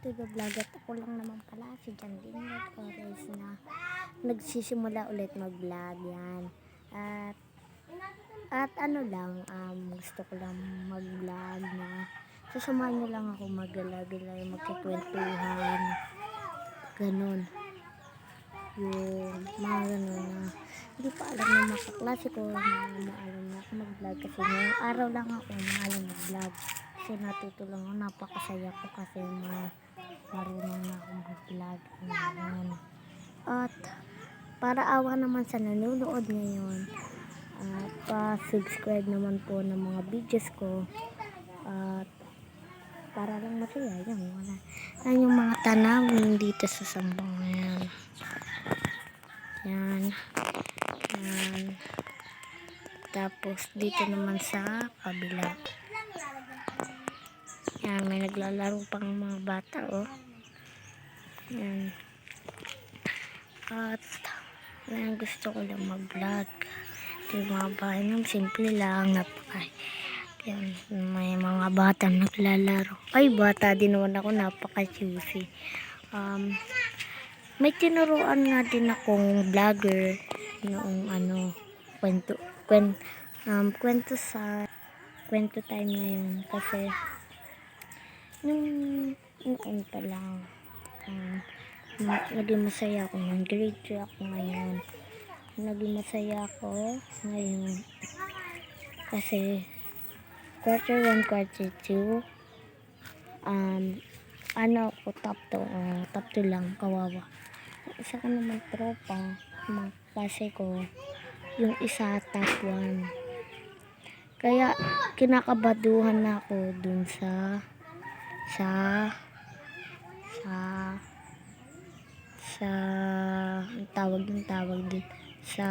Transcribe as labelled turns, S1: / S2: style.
S1: to the vlog at ako lang naman pala si John Dinglad Corres na nagsisimula ulit mag-vlog yan. At ano lang, gusto ko lang mag-vlog na sasamahan nyo lang ako mag-gala-gala, magkikwentuhan, ganun. Yung mga ganun na hindi pa alam ng mga kaklase ko na maalam na ako mag-vlog kasi ngayong araw lang ako maalam mag-vlog. Kasi natuto lang ako, napakasaya ko kasi marunong na akong mag-vlog ngayon. At para awa naman sa nanonood ngayon, pa-subscribe naman po ng mga videos ko. At para lang masaya, yan, wala. Yan yung mga tanawin dito sa Sambong ngayon. Yan. Yan. Tapos dito naman sa kabila. Yan, may naglalaro pang mga bata, oh. Yan. At yan, gusto ko lang mag-vlog. Yung mga bahay nung simple lang, yan, may mga bata naglalaro. Ay, bata din naman ako, napaka-juicy. May tinuruan nga din akong vlogger noong kwento time ngayon kasi noon pa lang naging masaya ako ng grade 3 ako ngayon. Naging masaya ako ngayon kasi quarter 1, quarter 2 ako top 2 lang, kawawa. Isa ka naman tropa, mga klase ko, yung isa top 1. Kaya kinakabaduhan na ako dun sa ang tawag din sa